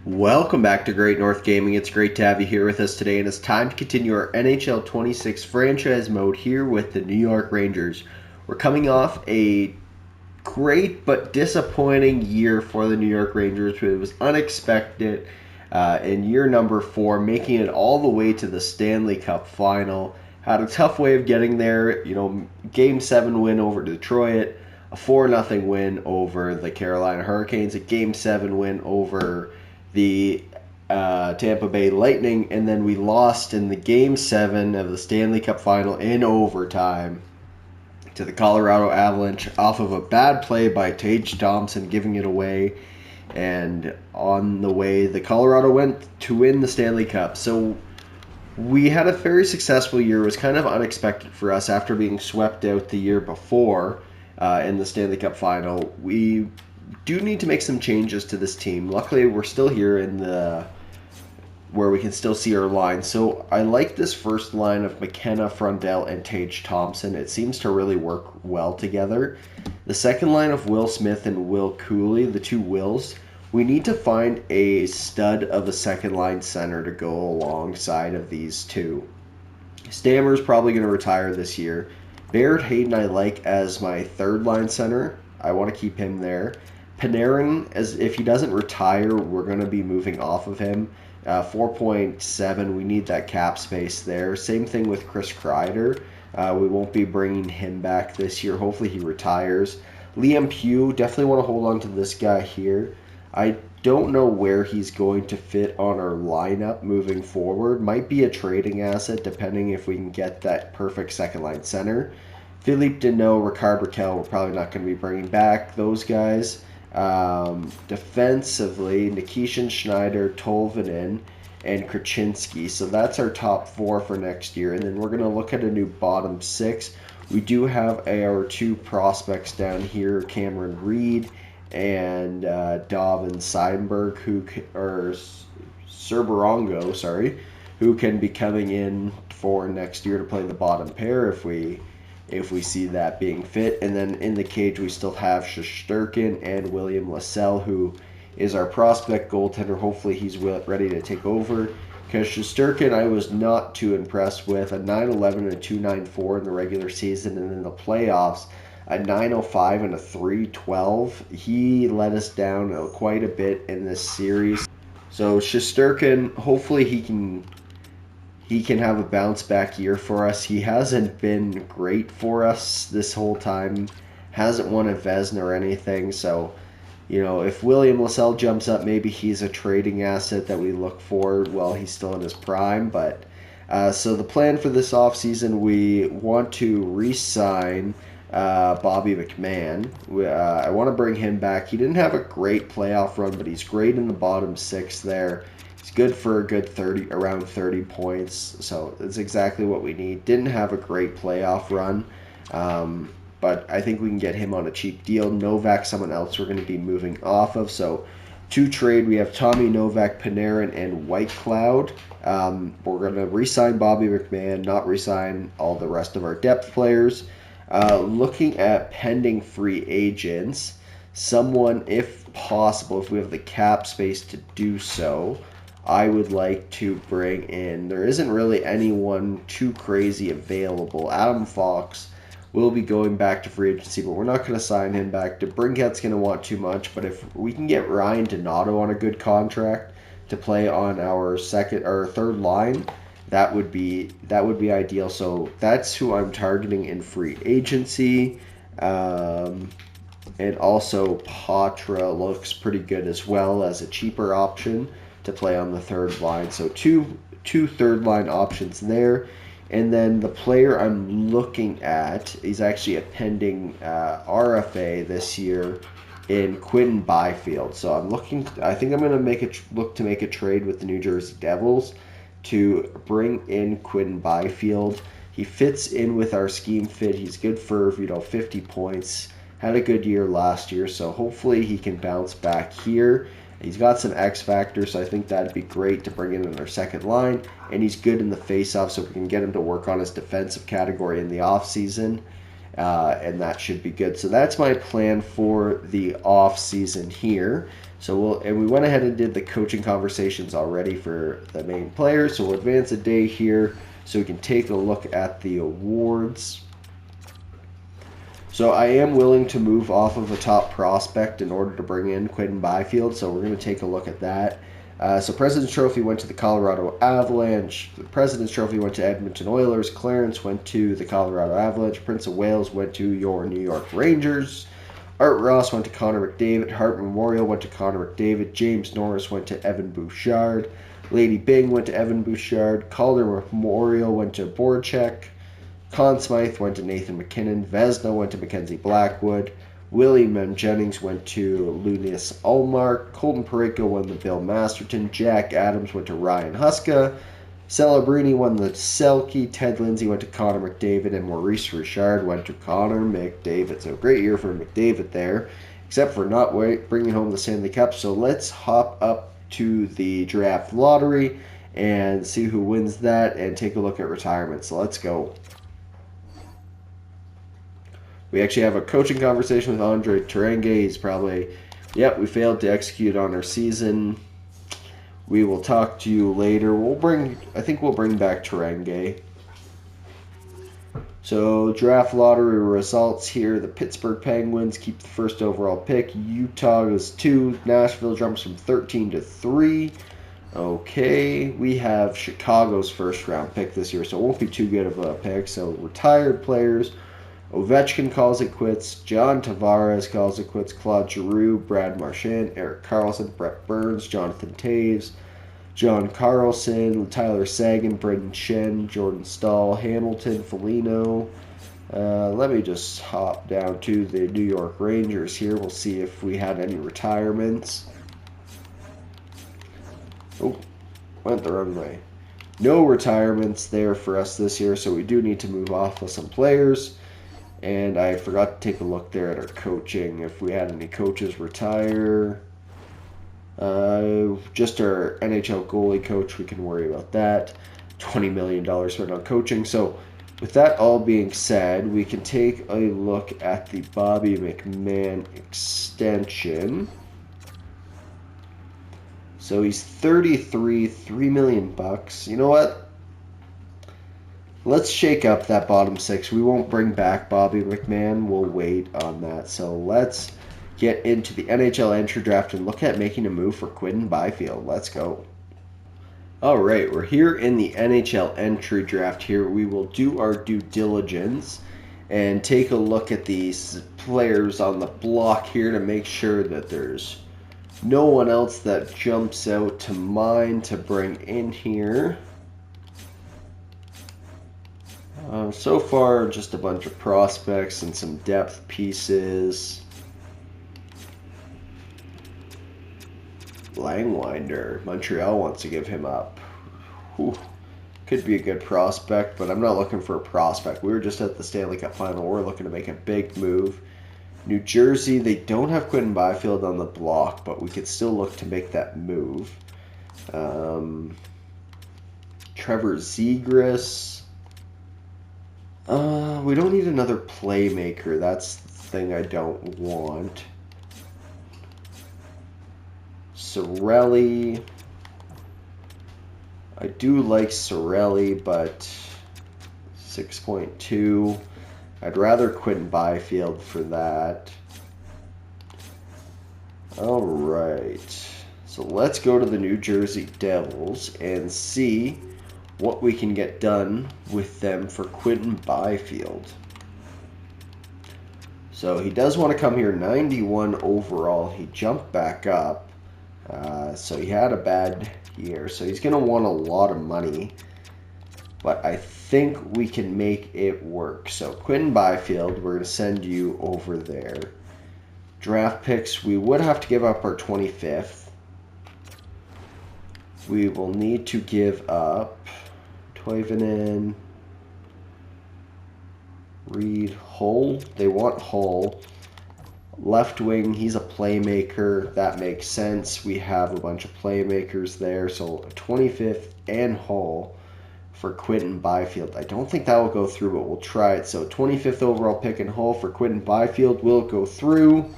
Welcome back to Great North Gaming. It's great to have you here with us today, and it's time to continue our NHL 26 franchise mode here with the New York Rangers. We're coming off a great but disappointing year for the New York Rangers. It was unexpected in year number 4, making it all the way to the Stanley Cup final. Had a tough way of getting there. Game 7 win over Detroit, a 4-0 win over the Carolina Hurricanes, a Game 7 win over the Tampa Bay Lightning, and then we lost in the Game 7 of the Stanley Cup final in overtime to the Colorado Avalanche off of a bad play by Tage Thompson giving it away. And on the way, the Colorado went to win the Stanley Cup. So we had a very successful year. It was kind of unexpected for us after being swept out the year before in the Stanley Cup final. We do need to make some changes to this team. Luckily, we're still here in the where we can still see our line. So I like this first line of McKenna, Frundell, and Tage Thompson. It seems to really work well together. The second line of Will Smith and Will Cooley, the two Wills, we need to find a stud of a second line center to go alongside of these two. Stammer's probably going to retire this year. Barrett Hayden I like as my third line center. I want to keep him there. Panarin, as if he doesn't retire, we're going to be moving off of him. 4.7, we need that cap space there. Same thing with Chris Kreider. We won't be bringing him back this year. Hopefully he retires. Liam Pugh, definitely want to hold on to this guy here. I don't know where he's going to fit on our lineup moving forward. Might be a trading asset depending if we can get that perfect second line center. Philippe Deneau, Ricard Raquel, we're probably not going to be bringing back those guys. Defensively, Nikishin, Schneider, Tolvanen, and Krasinski. So that's our top 4 for next year. And then we're going to look at a new bottom 6. We do have our 2 prospects down here, Cameron Reed and Davin Seidenberg, Cerberongo, who can be coming in for next year to play the bottom pair if we see that being fit. And then in the cage, we still have Shesterkin and William Lassell, who is our prospect goaltender. Hopefully he's ready to take over, because Shesterkin I was not too impressed with. A 9.11 and a 2.94 in the regular season, and in the playoffs, a 9.05 and a 3.12. He let us down quite a bit in this series. So Shesterkin, hopefully he can have a bounce back year for us. He hasn't been great for us this whole time. Hasn't won a Vezina or anything. So, if William Lassell jumps up, maybe he's a trading asset that we look for while he's still in his prime. But so the plan for this offseason, we want to re-sign Bobby McMahon. I want to bring him back. He didn't have a great playoff run, but he's great in the bottom 6 there. He's good for a good around 30 points, so that's exactly what we need. Didn't have a great playoff run, but I think we can get him on a cheap deal. Novak, someone else we're going to be moving off of. So to trade, we have Tommy Novak, Panarin, and White Cloud. We're going to re-sign Bobby McMahon, not re-sign all the rest of our depth players. Looking at pending free agents, someone, if possible, if we have the cap space to do so, I would like to bring in. There isn't really anyone too crazy available. Adam Fox will be going back to free agency, but we're not going to sign him back. DeBrincat's going to want too much, but if we can get Ryan Donato on a good contract to play on our third line, that would be ideal. So that's who I'm targeting in free agency. And also Patra looks pretty good as well as a cheaper option to play on the third line. So two third line options there. And then the player I'm looking at, he's actually a pending RFA this year in Quinton Byfield. So I think I'm going to look to make a trade with the New Jersey Devils to bring in Quinton Byfield. He fits in with our scheme fit. He's good for 50 points. Had a good year last year, so hopefully he can bounce back here. He's got some X factor, so I think that'd be great to bring in our second line. And he's good in the face-off, so we can get him to work on his defensive category in the offseason. and that should be good. So that's my plan for the off season here. So we went ahead and did the coaching conversations already for the main players. So we'll advance a day here so we can take a look at the awards. So I am willing to move off of a top prospect in order to bring in Quinton Byfield. So we're going to take a look at that. So President's Trophy went to the Colorado Avalanche. The President's Trophy went to Edmonton Oilers. Clarence went to the Colorado Avalanche. Prince of Wales went to your New York Rangers. Art Ross went to Connor McDavid. Hart Memorial went to Connor McDavid. James Norris went to Evan Bouchard. Lady Bing went to Evan Bouchard. Calder Memorial went to Borchek. Conn Smythe went to Nathan McKinnon. Vesna went to Mackenzie Blackwood. William M. Jennings went to Linus Ullmark. Colton Parayko won the Bill Masterton. Jack Adams went to Ryan Huska. Celebrini won the Selke. Ted Lindsay went to Connor McDavid. And Maurice Richard went to Connor McDavid. So great year for McDavid there, except for not bringing home the Stanley Cup. So let's hop up to the draft lottery and see who wins that and take a look at retirement. So let's go. We actually have a coaching conversation with Andre Terenge. He's probably, yep, we failed to execute on our season. We will talk to you later. I think we'll bring back Terenge. So draft lottery results here. The Pittsburgh Penguins keep the first overall pick. Utah is 2. Nashville jumps from 13 to 3. Okay, we have Chicago's first round pick this year, so it won't be too good of a pick. So retired players. Ovechkin calls it quits. John Tavares calls it quits. Claude Giroux, Brad Marchand, Erik Karlsson, Brett Burns, Jonathan Toews, John Carlson, Tyler Seguin, Brendan Shen, Jordan Stahl, Hamilton, Foligno. Let me just hop down to the New York Rangers here. We'll see if we had any retirements. Oh, went the wrong way. No retirements there for us this year, so we do need to move off of some players. And I forgot to take a look there at our coaching, if we had any coaches retire. Just our NHL goalie coach, we can worry about that. $20 million spent on coaching. So with that all being said, we can take a look at the Bobby McMahon extension. So he's 33, $3 million. You know what? Let's shake up that bottom six. We won't bring back Bobby McMahon. We'll wait on that. So let's get into the NHL entry draft and look at making a move for Quinton Byfield. Let's go. All right, we're here in the NHL entry draft here. We will do our due diligence and take a look at these players on the block here to make sure that there's no one else that jumps out to mind to bring in here. So far, just a bunch of prospects and some depth pieces. Langwinder. Montreal wants to give him up. Whew. Could be a good prospect, but I'm not looking for a prospect. We were just at the Stanley Cup Final. We're looking to make a big move. New Jersey, they don't have Quinton Byfield on the block, but we could still look to make that move. Trevor Zegras. We don't need another playmaker. That's the thing I don't want. Cirelli. I do like Cirelli, but 6.2. I'd rather Quinton Byfield for that. All right. So let's go to the New Jersey Devils and see what we can get done with them for Quinton Byfield. So he does want to come here, 91 overall. He jumped back up. So he had a bad year. So he's going to want a lot of money. But I think we can make it work. So Quinton Byfield, we're going to send you over there. Draft picks, we would have to give up our 25th. We will need to give up Toivonen, Reed, Hull. They want Hull. Left wing, he's a playmaker. That makes sense. We have a bunch of playmakers there. So 25th and Hull. for Quinton Byfield. I don't think that will go through, but we'll try it. So 25th overall pick in Hull for Quinton Byfield will go through.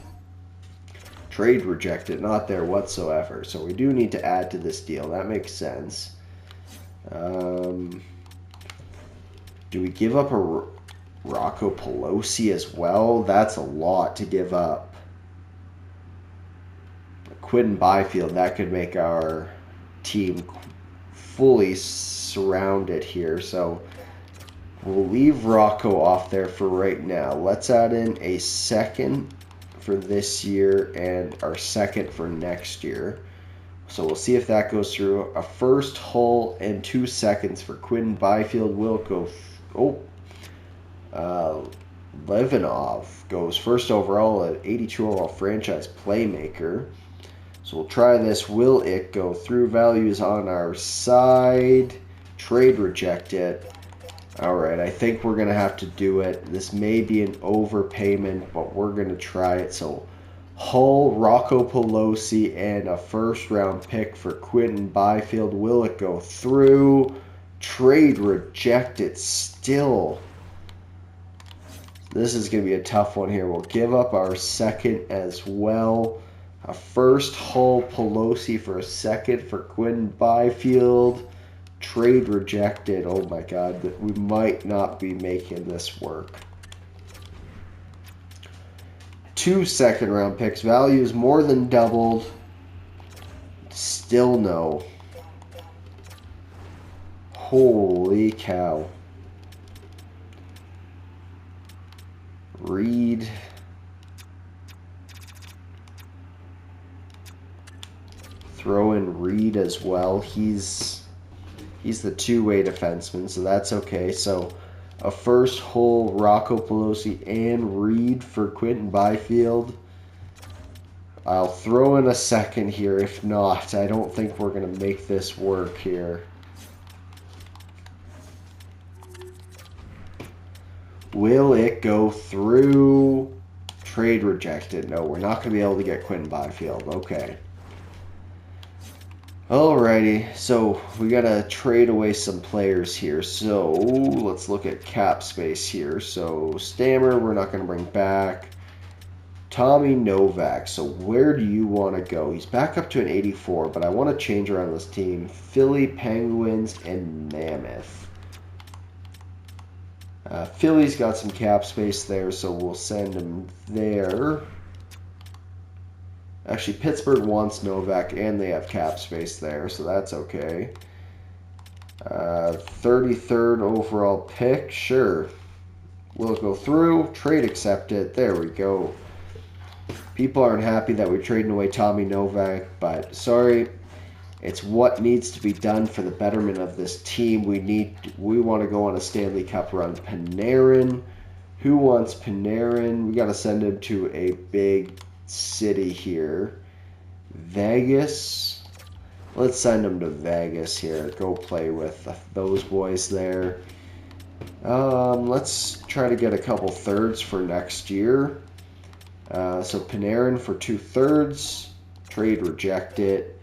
Trade rejected, not there whatsoever. So we do need to add to this deal. That makes sense. Do we give up a Rocco Pelosi as well? That's a lot to give up. Quinton Byfield, that could make our team fully surrounded here. So we'll leave Rocco off there for right now. Let's add in a second for this year and our second for next year. So we'll see if that goes through. A first, Hull, and 2 seconds for Quinton Byfield will go. Levinov goes first overall at 82 overall franchise playmaker. So we'll try this. Will it go through? Values on our side. Trade rejected. Alright, I think we're going to have to do it. This may be an overpayment, but we're going to try it. So Hull, Rocco Pelosi, and a first-round pick for Quinton Byfield. Will it go through? Trade rejected still. This is going to be a tough one here. We'll give up our second as well. A first, Hull, Pelosi for a second for Quinton Byfield. Trade rejected. Oh my god, we might not be making this work. 2 second-round picks. Values more than doubled. Still no. Holy cow. Reed. Throw in Reed as well. He's the two-way defenseman, so that's okay. So a first, Hull, Rocco Pelosi, and Reed for Quinton Byfield. I'll throw in a second here. If not, I don't think we're going to make this work here. Will it go through? Trade rejected. No, we're not going to be able to get Quinton Byfield. Okay. Alrighty, so we gotta trade away some players here. So let's look at cap space here. So Stammer, we're not gonna bring back. Tommy Novak. So where do you want to go? He's back up to an 84, but I want to change around this team. Philly, Penguins, and Mammoth. Philly's got some cap space there, so we'll send him there. Actually, Pittsburgh wants Novak, and they have cap space there, so that's okay. 33rd overall pick, sure. Will it go through? Trade accepted. There we go. People aren't happy that we're trading away Tommy Novak, but sorry. It's what needs to be done for the betterment of this team. We want to go on a Stanley Cup run. Panarin. Who wants Panarin? We got to send him to a big city here. Vegas. Let's send him to Vegas here. Go play with those boys there. Let's try to get a couple thirds for next year. So Panarin for 2 thirds. Trade rejected.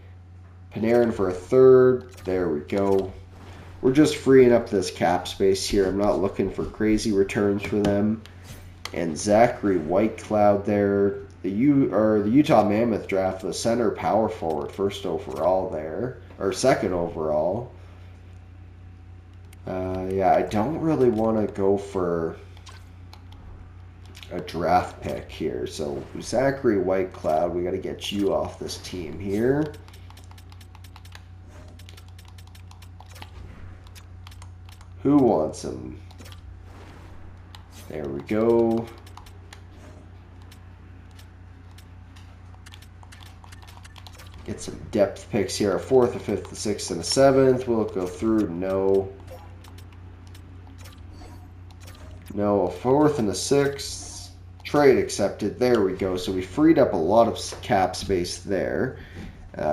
Panarin for a third. There we go. We're just freeing up this cap space here. I'm not looking for crazy returns for them. And Zachary Whitecloud there. The Utah Mammoth draft the center power forward, first overall there, or second overall. Yeah, I don't really want to go for a draft pick here. So Zachary Whitecloud, we got to get you off this team here. Who wants him? There we go. Get some depth picks here. A 4th, a 5th, a 6th, and a 7th. Will it go through? No. No, a 4th and a 6th. Trade accepted. There we go. So we freed up a lot of cap space there.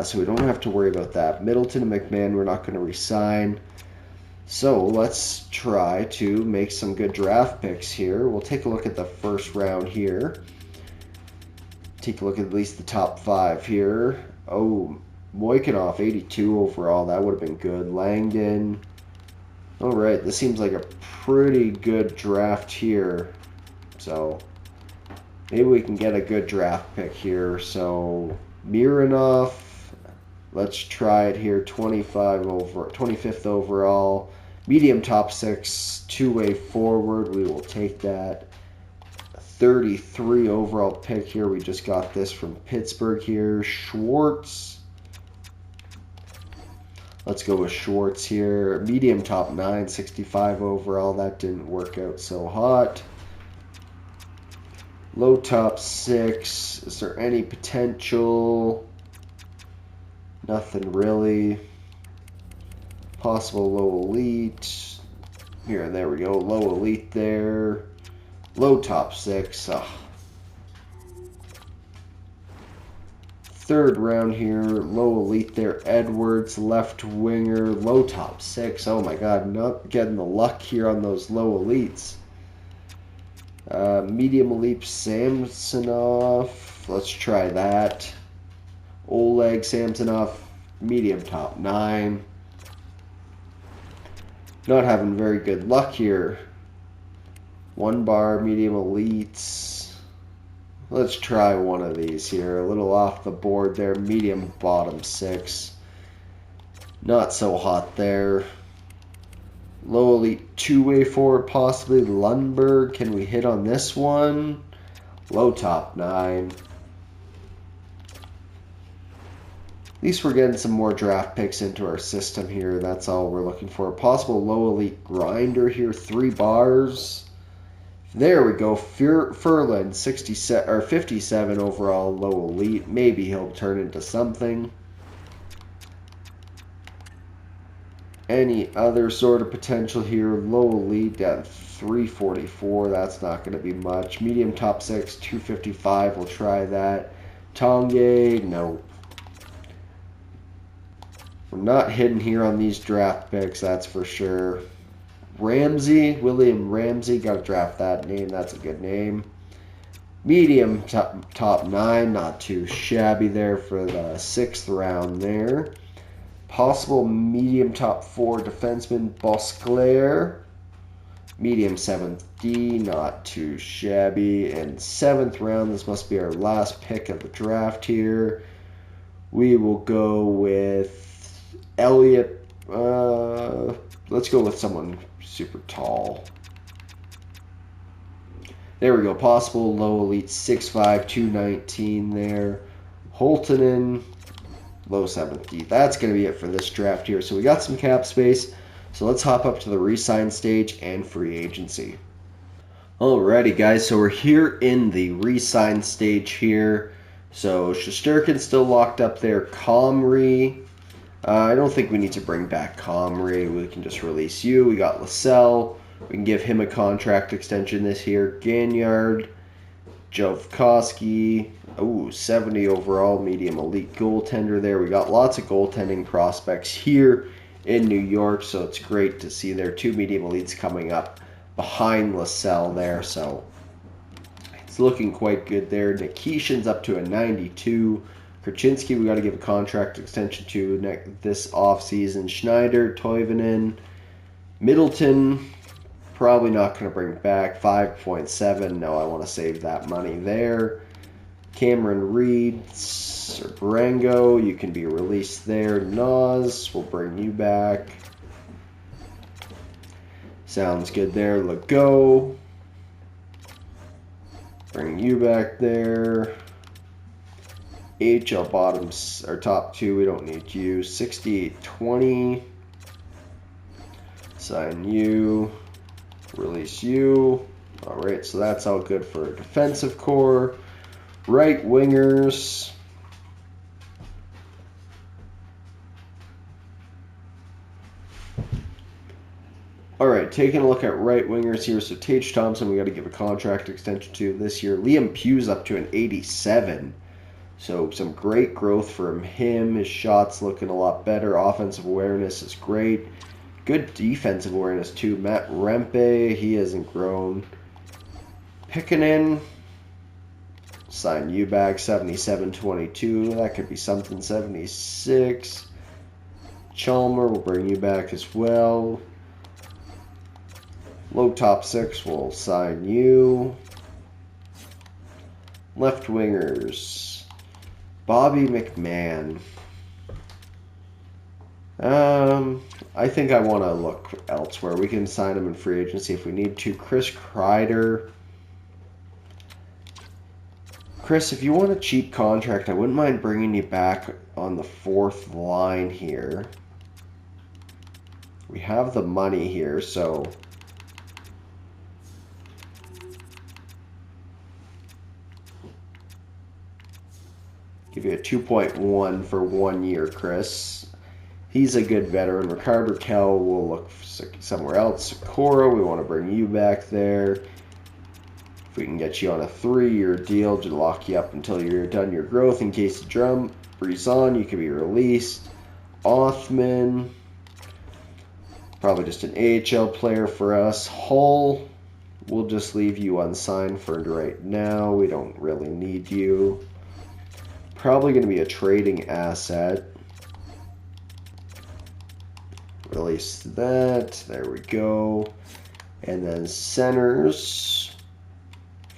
So we don't have to worry about that. Middleton and McMahon we're not going to re-sign. So let's try to make some good draft picks here. We'll take a look at the first round here. Take a look at least the top 5 here. Oh, Moikanov, 82 overall. That would have been good. Langdon, Alright, this seems like a pretty good draft here. So, maybe we can get a good draft pick here. So, Mironov, let's try it here. 25th overall. Medium top 6, two-way forward. We will take that. 33 overall pick here. We just got this from Pittsburgh here. Schwartz. Let's go with Schwartz here. Medium top 9, 65 overall. That didn't work out so hot. Low top 6. Is there any potential? Nothing really. Possible low elite. Here, there we go. Low elite there. Low top 6. Third round here, low elite there, Edwards, left winger, low top 6. Oh my god, not getting the luck here on those low elites. Medium elite, Samsonov. Let's try that. Oleg Samsonov, medium top 9. Not having very good luck here. One bar, medium elites. Let's try one of these here. A little off the board there. Medium bottom 6. Not so hot there. Low elite two-way forward possibly. Lundberg. Can we hit on this one? Low top 9. At least we're getting some more draft picks into our system here. That's all we're looking for. Possible low elite grinder here. 3 bars. There we go. Furlan, 67 or 57 overall, low elite. Maybe he'll turn into something. Any other sort of potential here? Low elite at 344. That's not going to be much. Medium top 6, 255. We'll try that. Tongue, no. We're not hidden here on these draft picks, that's for sure. Ramsey, William Ramsey, got to draft that name. That's a good name. Medium top 9, not too shabby there for the 6th round there. Possible medium top 4 defenseman, Bosclair. Medium 7th D, not too shabby. And 7th round, this must be our last pick of the draft here. We will go with Elliott. Let's go with someone super tall. There we go. Possible low elite 6'5", 219 there. Holtonen, low 7th D. That's going to be it for this draft here. So we got some cap space. So let's hop up to the re-sign stage and free agency. Alrighty, guys. So we're here in the re-sign stage here. So Shesterkin's still locked up there. Comrie. I don't think we need to bring back Comrie. We can just release you. We got Lascelles. We can give him a contract extension this year. Ganyard. Jovkoski. Ooh, 70 overall, medium elite goaltender there. We got lots of goaltending prospects here in New York, so it's great to see there 2 medium elites coming up behind Lascelles there. So it's looking quite good there. Nikishin's up to a 92. Krasinski, we got to give a contract extension to this offseason. Schneider, Toivonen, Middleton, probably not going to bring back. 5.7. No, I want to save that money there. Cameron Reed, Brango, you can be released there. Nas, we'll bring you back. Sounds good there. Legault, bring you back there. HL bottoms or top 2, we don't need you. 68-20. Sign you. Release you. Alright, so that's all good for defensive core. Right wingers. Alright, taking a look at right wingers here. So Tage Thompson, we got to give a contract extension to this year. Liam Pugh's up to an 87. So some great growth from him. His shot's looking a lot better. Offensive awareness is great. Good defensive awareness too. Matt Rempe, he hasn't grown. Pickanen, sign you back. 77-22. That could be something. 76. Chalmer, we'll bring you back as well. Low top six, we'll sign you. Left wingers. Bobby McMahon. I think I want to look elsewhere. We can sign him in free agency if we need to. Chris Kreider. Chris, if you want a cheap contract, I wouldn't mind bringing you back on the fourth line here. We have the money here, so... give you a 2.1 for 1 year, Chris. He's a good veteran. Rickard Rakell will look somewhere else. Cora, we want to bring you back there. If we can get you on a 3-year deal to lock you up until you're done your growth in case you drum. Brizon, you can be released. Othman, probably just an AHL player for us. Hull, we'll just leave you unsigned for right now. We don't really need you. Probably going to be a trading asset. Release that. There we go. And then centers.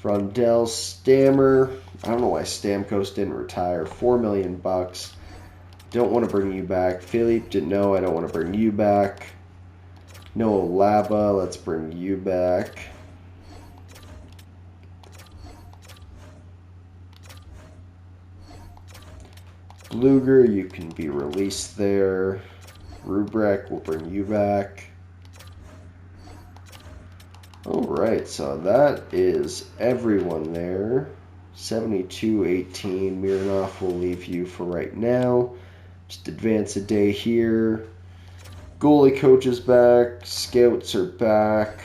Frondell, Stammer. I don't know why Stamkos didn't retire. $4 million. Don't want to bring you back. Philippe didn't know. I don't want to bring you back. Noah Laba. Let's bring you back. Bluger, you can be released there. Rubrek, we'll bring you back. Alright, so that is everyone there. 72-18. Mironov will leave you for right now. Just advance a day here. Goalie coach is back. Scouts are back.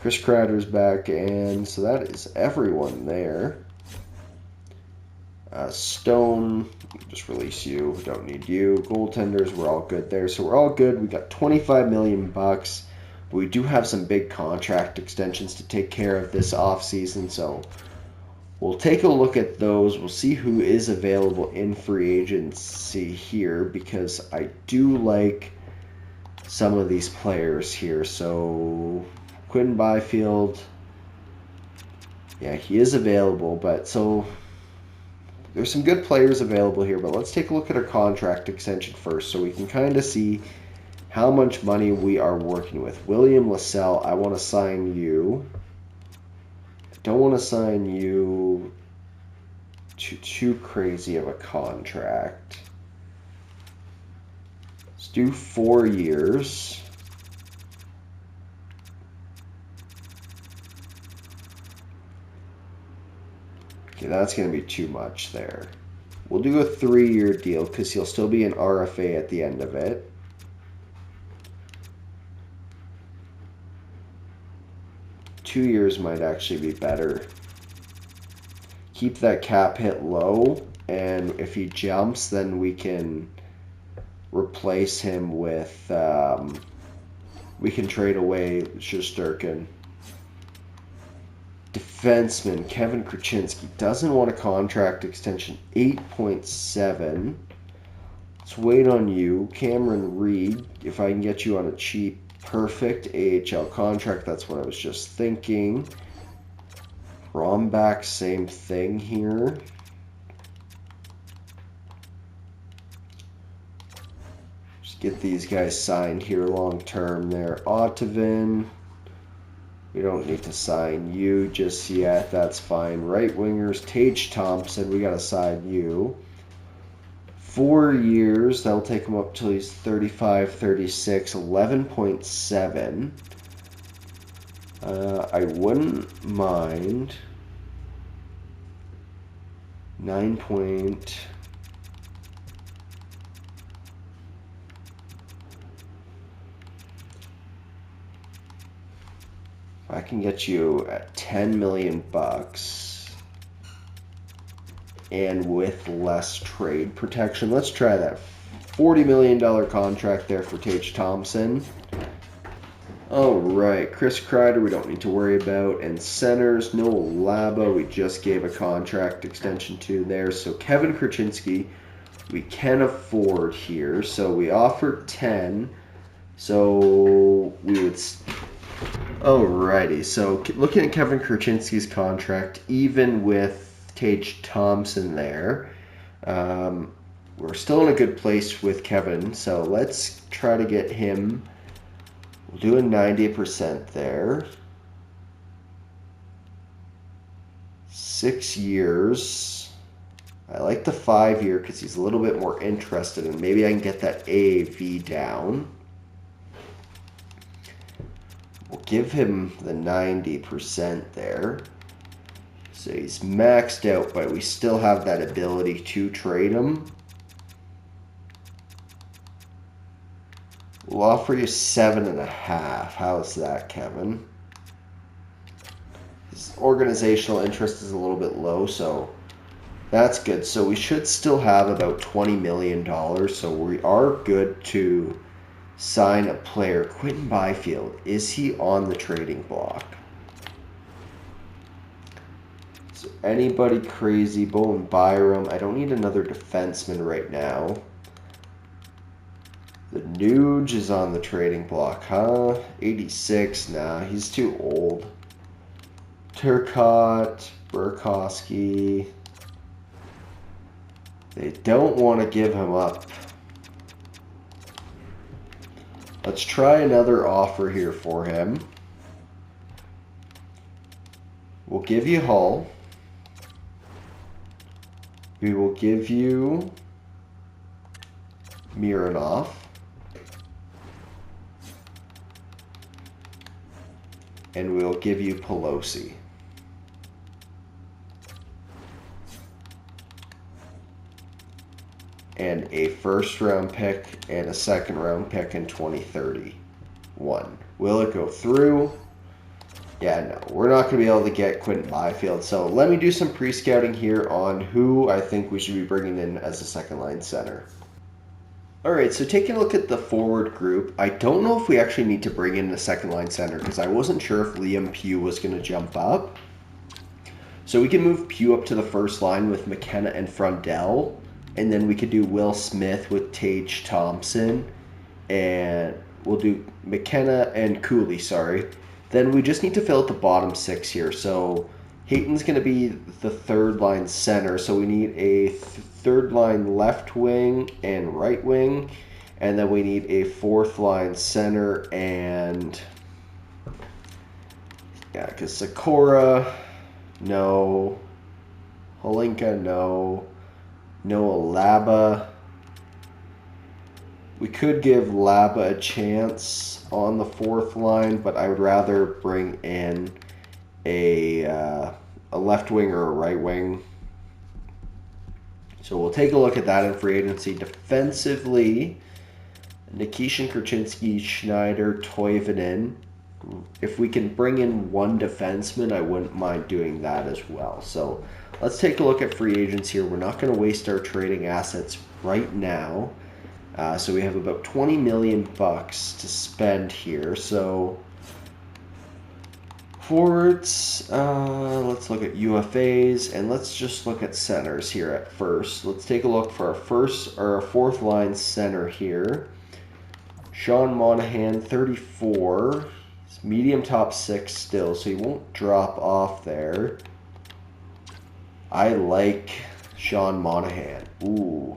Chris Kreider's back. And so that is everyone there. Stone, just release you. Don't need you. Goaltenders, we're all good there. So we're all good. We got $25 million. But we do have some big contract extensions to take care of this offseason. So we'll take a look at those. We'll see who is available in free agency here. Because I do like some of these players here. So Quinn Byfield. Yeah, he is available. But so... there's some good players available here, but let's take a look at our contract extension first so we can kind of see how much money we are working with. William Lassell, I want to sign you. I don't want to sign you to too crazy of a contract. Let's do 4 years. Okay, that's going to be too much there. We'll do a 3-year deal because he'll still be an RFA at the end of it. Two years might actually be better. Keep that cap hit low, and if he jumps, then we can replace him with... we can trade away Shesterkin. Defenseman Kevin Krasinski doesn't want a contract extension. 8.7. Let's wait on you. Cameron Reed, if I can get you on a cheap, perfect AHL contract, that's what I was just thinking. Rombach, same thing here. Just get these guys signed here long term there. Ottavin. We don't need to sign you just yet. That's fine. Right wingers, Tage Thompson. We got to sign you. 4 years. That'll take him up till he's 35, 36. 11.7. I wouldn't mind. 9 point. I can get you at $10 million and with less trade protection. Let's try that. $40 million contract there for Tage Thompson. All right, Chris Kreider, we don't need to worry about. And centers, Noah Laba, we just gave a contract extension to there. So Kevin Krasinski, we can afford here. So we offered 10. So we would Alrighty, so looking at Kevin Kurchinski's contract, even with Tage Thompson there, we're still in a good place with Kevin. So let's try to get him. We'll do a 90% there. 6 years. I like the 5-year because he's a little bit more interested, and maybe I can get that AAV down. We'll give him the 90% there. So he's maxed out, but we still have that ability to trade him. We'll offer you 7.5. How's that, Kevin? His organizational interest is a little bit low, so that's good. So we should still have about $20 million, so we are good to sign a player. Quentin Byfield, is he on the trading block? So anybody crazy? Bowen Byram. I don't need another defenseman right now. The Nuge is on the trading block, huh? 86. Nah, he's too old. Turcotte, Burakovsky. They don't want to give him up. Let's try another offer here for him. We'll give you Hull. We will give you Mironov. And we'll give you Pelosi. And a first-round pick and a second-round pick in 2031. Will it go through? Yeah, no. We're not going to be able to get Quentin Byfield. So let me do some pre-scouting here on who I think we should be bringing in as a second-line center. All right, so taking a look at the forward group, I don't know if we actually need to bring in a second-line center because I wasn't sure if Liam Pugh was going to jump up. So we can move Pugh up to the first line with McKenna and Frundell. And then we could do Will Smith with Tage Thompson. And we'll do McKenna and Cooley, sorry. Then we just need to fill out the bottom 6 here. So Hayton's going to be the third line center. So we need a third line left wing and right wing. And then we need a fourth line center and... yeah, because Sikora, no. Holinka, no. Noah Laba. We could give Laba a chance on the fourth line, but I would rather bring in a left wing or a right wing. So we'll take a look at that in free agency. Defensively, Nikishin, Kurchinski, Schneider, Toivonen. If we can bring in one defenseman, I wouldn't mind doing that as well. So let's take a look at free agents here. We're not going to waste our trading assets right now. So we have about $20 million to spend here. So forwards, let's look at UFAs, and let's just look at centers here at first. Let's take a look for our fourth line center here. Sean Monahan, 34. He's medium top 6 still, so he won't drop off there. I like Sean Monahan. Ooh.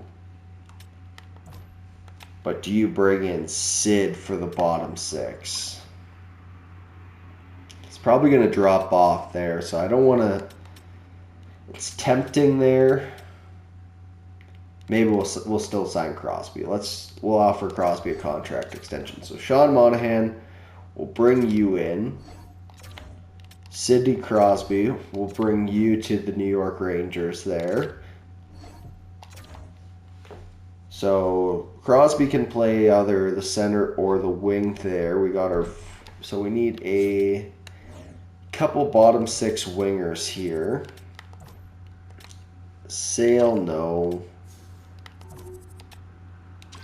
But do you bring in Sid for the bottom 6? He's probably going to drop off there, so I don't want to... It's tempting there. Maybe we'll still sign Crosby. We'll offer Crosby a contract extension. So Sean Monahan, we'll bring you in. Sidney Crosby, we'll bring you to the New York Rangers there. So Crosby can play either the center or the wing there. So we need a couple bottom 6 wingers here. Sale, no.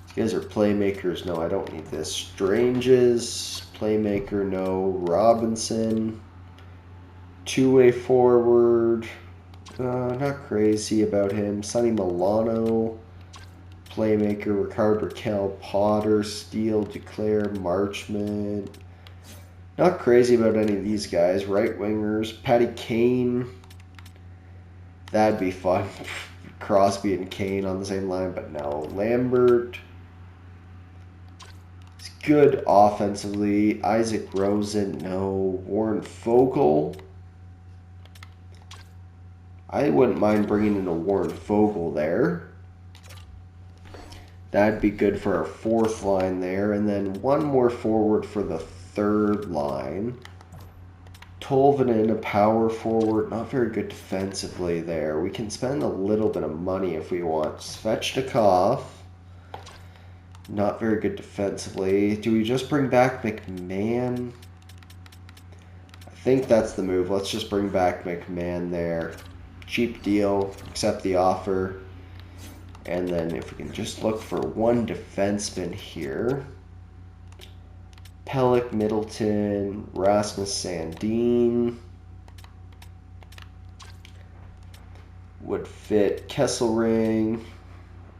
These guys are playmakers. No, I don't need this. Stranges, playmaker, no. Robinson, two-way forward. Not crazy about him. Sonny Milano, playmaker. Ricard Raquel, Potter, Steele, Duclair, Marchment. Not crazy about any of these guys. Right wingers, Patty Kane. That'd be fun. Crosby and Kane on the same line, but no. Lambert. He's good offensively. Isaac Rosen, no. Warren Fogle. I wouldn't mind bringing in a Warren Fogle there. That'd be good for our fourth line there. And then one more forward for the third line. Tolvanen, a power forward, not very good defensively there. We can spend a little bit of money if we want. Svechnikov, not very good defensively. Do we just bring back McMahon? I think that's the move. Let's just bring back McMahon there. Cheap deal, accept the offer. And then if we can just look for one defenseman here. Pellick, Middleton, Rasmus Sandin. Would fit Kesselring.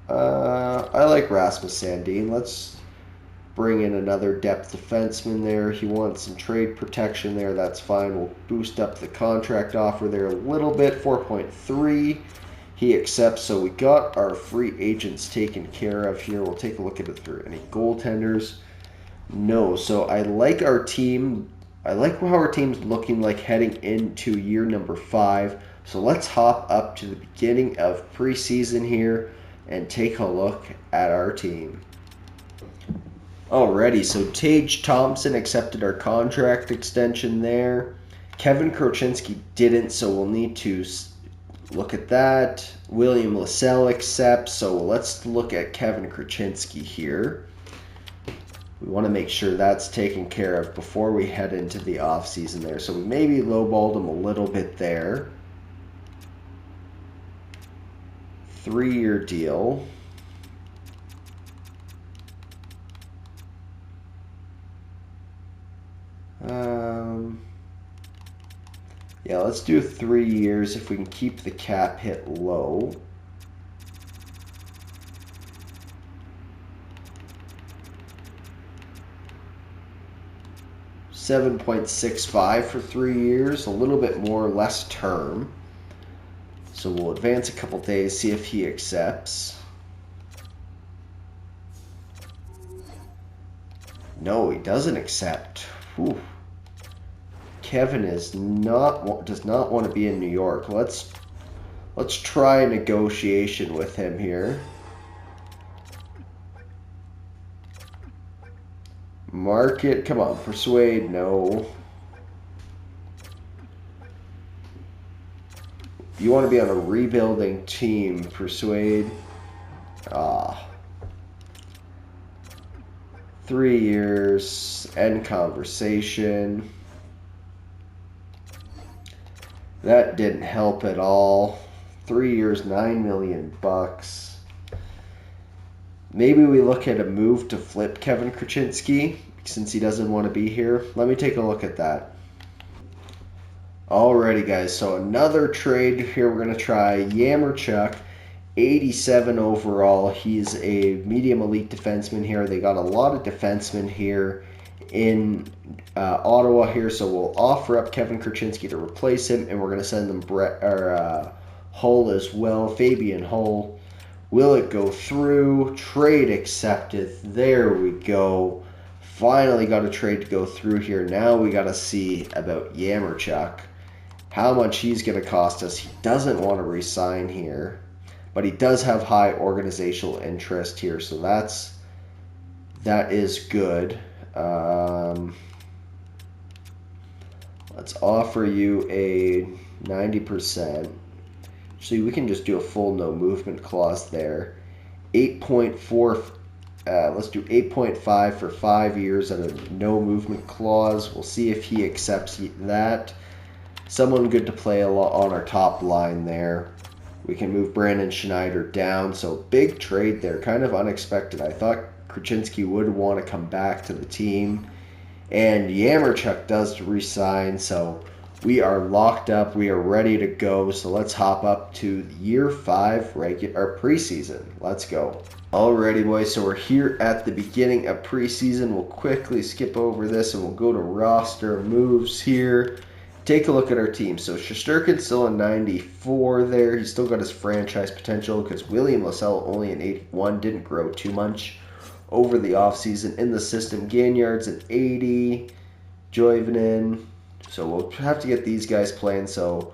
I like Rasmus Sandin. Let's bring in another depth defenseman there. He wants some trade protection there. That's fine. We'll boost up the contract offer there a little bit. 4.3. He accepts. So we got our free agents taken care of here. We'll take a look at it through any goaltenders. No. So I like our team. I like how our team's looking like heading into year number 5. So let's hop up to the beginning of preseason here and take a look at our team. Alrighty, so Tage Thompson accepted our contract extension there. Kevin Kroczynski didn't, so we'll need to look at that. William Lassell accepts, so let's look at Kevin Kroczynski here. We want to make sure that's taken care of before we head into the offseason there. So we maybe lowballed him a little bit there. 3-year deal. Yeah, let's do 3 years if we can keep the cap hit low. $7.65 for 3 years, a little bit more, less term. So we'll advance a couple days, see if he accepts. No, he doesn't accept. Whew. Kevin does not want to be in New York. Let's try a negotiation with him here. Market, come on, persuade, no. You want to be on a rebuilding team, persuade. 3 years, end conversation. That didn't help at all. 3 years, $9 million. Maybe we look at a move to flip Kevin Kroczynski since he doesn't want to be here. Let me take a look at that. Alrighty, guys. So another trade here. We're going to try Yamerchuk, 87 overall. He's a medium elite defenseman here. They got a lot of defensemen here in Ottawa here, so we'll offer up Kevin Kroczynski to replace him, and we're going to send them Hull as well, Fabian Hull. Will it go through? Trade accepted. There we go. Finally got a trade to go through here. Now we got to see about Yamerchuk, how much he's going to cost us. He doesn't want to resign here, but he does have high organizational interest here, so that is good. Let's offer you a 90%. So we can just do a full no movement clause there. 8.4. Let's do 8.5 for 5 years and a no movement clause. We'll see if he accepts that. Someone good to play a lot on our top line there. We can move Brandon Schneider down. So big trade there, kind of unexpected. I thought Kroczynski would want to come back to the team. And Yamerchuk does resign, so we are locked up. We are ready to go. So let's hop up to year 5 regular preseason. Let's go. Alrighty, boys, so we're here at the beginning of preseason. We'll quickly skip over this and we'll go to roster moves here. Take a look at our team. So Shesterkin's still a 94 there. He's still got his franchise potential because William Lassell only an 81, didn't grow too much over the offseason in the system. Gagnard's an 80, Joivanen. So we'll have to get these guys playing, so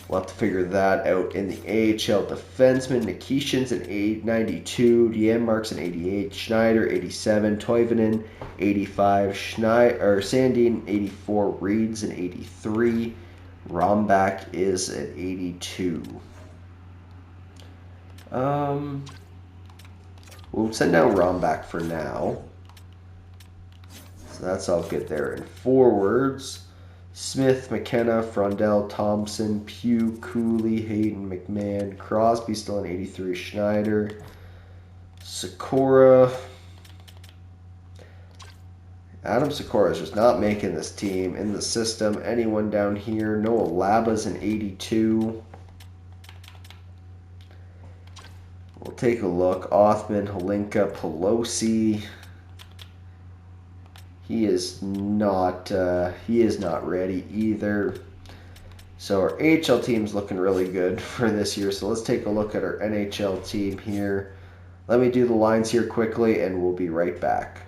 we'll have to figure that out. In the AHL, defenseman Nikishin's an 92, Janmark's an 88, Schneider 87, Toivonen 85, Sandin 84, Reed's an 83, Rombach is an 82. We'll send down Rombach for now. So that's all good there. In forwards, Smith, McKenna, Frondell, Thompson, Pugh, Cooley, Hayden, McMahon, Crosby still an 83, Schneider, Sikora. Adam Sikora is just not making this team in the system. Anyone down here? Noah Laba's an 82. We'll take a look. Othman, Holinka, Pelosi. He is not ready either. So our AHL team's looking really good for this year. So let's take a look at our NHL team here. Let me do the lines here quickly and we'll be right back.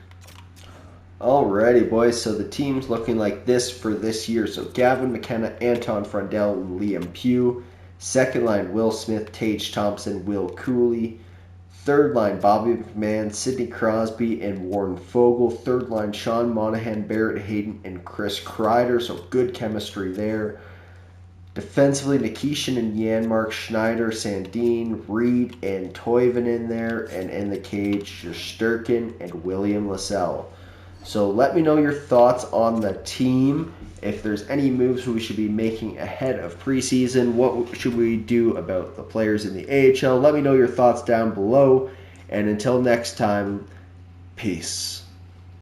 Alrighty, boys. So the team's looking like this for this year. So Gavin McKenna, Anton Frondell, and Liam Pugh. Second line, Will Smith, Tage Thompson, Will Cooley. Third line, Bobby McMahon, Sidney Crosby, and Warren Fogle. Third line, Sean Monahan, Barrett Hayden, and Chris Kreider. So good chemistry there. Defensively, Nikishin and Janmark, Schneider, Sandin, Reed, and Toivonen there. And in the cage, Shesterkin and William Lassell. So let me know your thoughts on the team. If there's any moves we should be making ahead of preseason, what should we do about the players in the AHL? Let me know your thoughts down below. And until next time, peace.